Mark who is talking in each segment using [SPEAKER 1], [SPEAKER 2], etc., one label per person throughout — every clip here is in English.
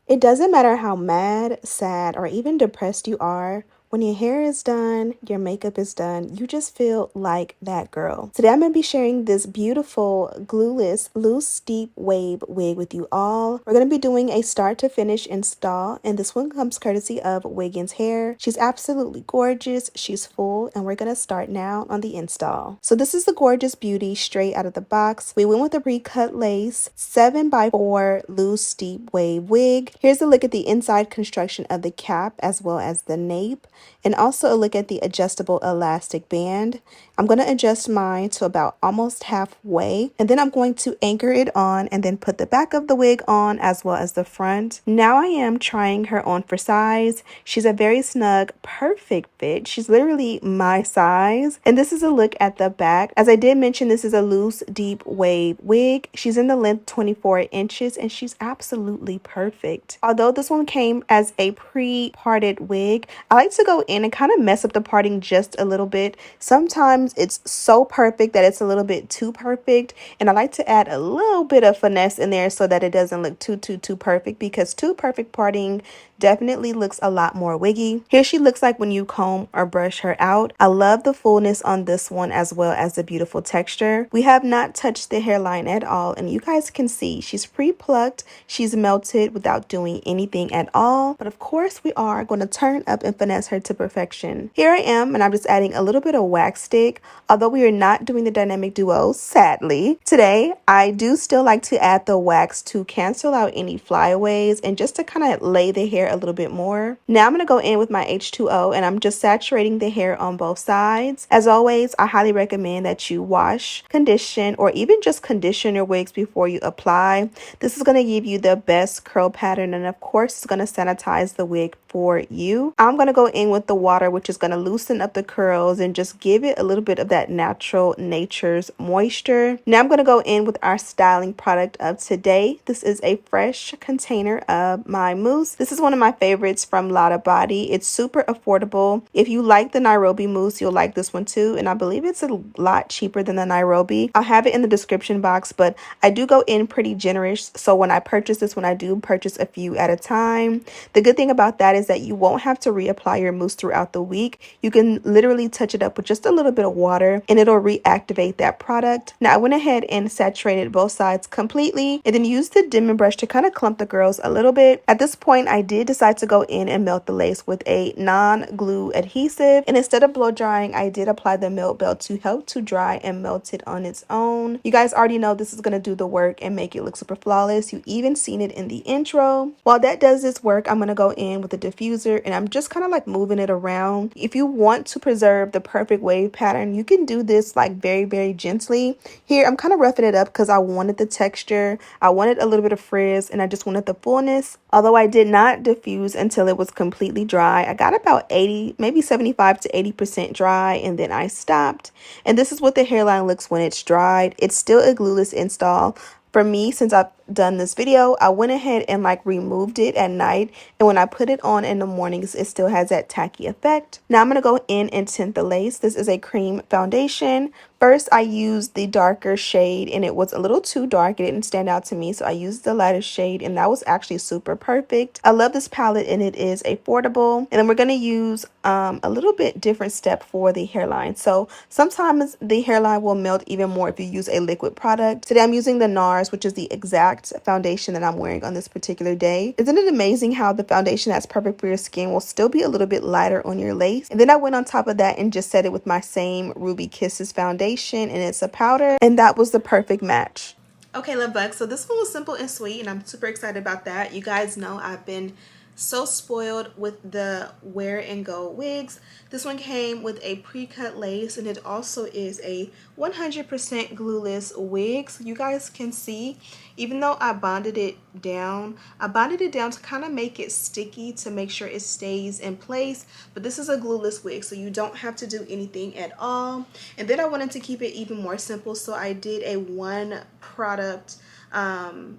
[SPEAKER 1] It doesn't matter how mad, sad, or even depressed you are. When your hair is done, your makeup is done, you just feel like that girl. Today I'm going to be sharing this beautiful glueless loose deep wave wig with you all. We're going to be doing a start to finish install, and this one comes courtesy of Wigginshair. She's absolutely gorgeous, she's full, and we're going to start now on the install. So this is the gorgeous beauty straight out of the box. We went with a pre-cut lace 7x4 loose deep wave wig. Here's a look at the inside construction of the cap as well as the nape, and also a look at the adjustable elastic band. I'm going to adjust mine to about almost halfway, and then I'm going to anchor it on and then put the back of the wig on as well as the front. Now I am trying her on for size. She's a very snug, perfect fit. She's literally my size. And this is a look at the back. As I did mention, this is a loose, deep wave wig. She's in the length 24 inches and she's absolutely perfect. Although this one came as a pre-parted wig, I like to go in and kind of mess up the parting just a little bit. Sometimes it's so perfect that it's a little bit too perfect, and I like to add a little bit of finesse in there so that it doesn't look too perfect, because too perfect parting definitely looks a lot more wiggy. Here she looks like when you comb or brush her out. I love the fullness on this one as well as the beautiful texture. We have not touched the hairline at all, and you guys can see she's pre-plucked, she's melted without doing anything at all. But of course we are going to turn up and finesse her to perfection. Here I am, and I'm just adding a little bit of wax stick. Although we are not doing the dynamic duo, sadly, today I do still like to add the wax to cancel out any flyaways and just to kind of lay the hair a little bit more. Now I'm going to go in with my H2O, and I'm just saturating the hair on both sides. As always, I highly recommend that you wash, condition, or even just condition your wigs before you apply. This is going to give you the best curl pattern, and of course it's going to sanitize the wig for you. I'm going to go in with the water, which is going to loosen up the curls and just give it a little bit of that natural nature's moisture. Now I'm going to go in with our styling product of today. This is a fresh container of my mousse. This is one of my favorites from Lotta Body. It's super affordable. If you like the Nairobi mousse, you'll like this one too, and I believe it's a lot cheaper than the Nairobi. I'll have it in the description box, but I do go in pretty generous, so when I purchase this one, I do purchase a few at a time. The good thing about that is that you won't have to reapply your mousse throughout the week. You can literally touch it up with just a little bit of water and it'll reactivate that product. Now I went ahead and saturated both sides completely, and then used the dimming brush to kind of clump the curls a little bit. At this point I did decide to go in and melt the lace with a non-glue adhesive, and instead of blow drying, I did apply the melt belt to help to dry and melt it on its own. You guys already know this is going to do the work and make it look super flawless. You even seen it in the intro. While that does this work, I'm going to go in with a diffuser and I'm just kind of like moving it around. If you want to preserve the perfect wave pattern, you can do this like very gently. Here I'm kind of roughing it up because I wanted the texture, I wanted a little bit of frizz, and I just wanted the fullness. Although I did not diffuse until it was completely dry. I got about 80, maybe 75 to 80% dry, and then I stopped. And this is what the hairline looks when it's dried. It's still a glueless install. For me, since I've done this video, I went ahead and like removed it at night, and when I put it on in the mornings, it still has that tacky effect. Now I'm going to go in and tint the lace. This is a cream foundation. First I used the darker shade, and it was a little too dark. It didn't stand out to me, so I used the lighter shade, and that was actually super perfect. I love this palette, and it is affordable. And then we're going to use a little bit different step for the hairline. So sometimes the hairline will melt even more if you use a liquid product. Today I'm using the NARS, which is the exact foundation that I'm wearing on this particular day. Isn't it amazing how the foundation that's perfect for your skin will still be a little bit lighter on your lace? And then I went on top of that and just set it with my same Ruby Kisses foundation, and it's a powder, and that was the perfect match. Okay, love bugs, so this one was simple and sweet, and I'm super excited about that. You guys know I've been so spoiled with the wear and go wigs. This one came with a pre-cut lace, and it also is a 100% glueless wig. So you guys can see, even though I bonded it down to kind of make it sticky to make sure it stays in place. But this is a glueless wig, so you don't have to do anything at all. And then I wanted to keep it even more simple, so I did a one product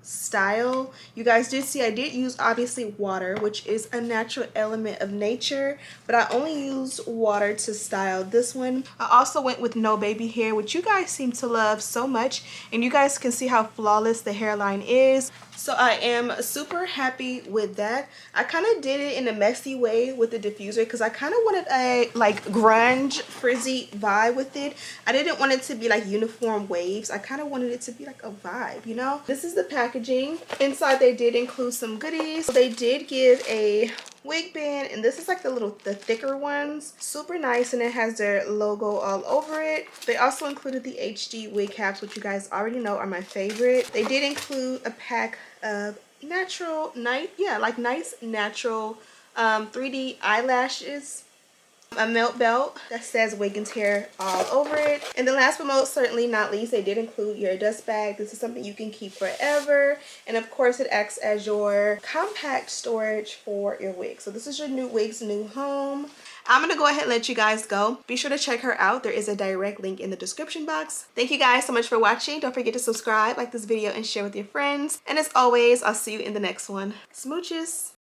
[SPEAKER 1] style. You guys did see I did use obviously water, which is a natural element of nature, but I only used water to style this one. I also went with no baby hair, which you guys seem to love so much, and you guys can see how flawless the hairline is. So I am super happy with that. I kind of did it in a messy way with the diffuser because I kind of wanted a like grunge frizzy vibe with it. I didn't want it to be like uniform waves. I kind of wanted it to be like a vibe, you know? This is the packaging. Inside they did include some goodies. They did give a wig band, and this is like the thicker ones. Super nice, and it has their logo all over it. They also included the HD wig caps, which you guys already know are my favorite. They did include a pack of natural nice natural 3D eyelashes, a melt belt that says Wigginshair all over it, and then last but most certainly not least, they did include your dust bag. This is something you can keep forever, and of course it acts as your compact storage for your wig. So this is your new wig's new home. I'm gonna go ahead and let you guys go. Be sure to check her out. There is a direct link in the description box. Thank you guys so much for watching. Don't forget to subscribe, like this video, and share with your friends, and as always, I'll see you in the next one. Smooches.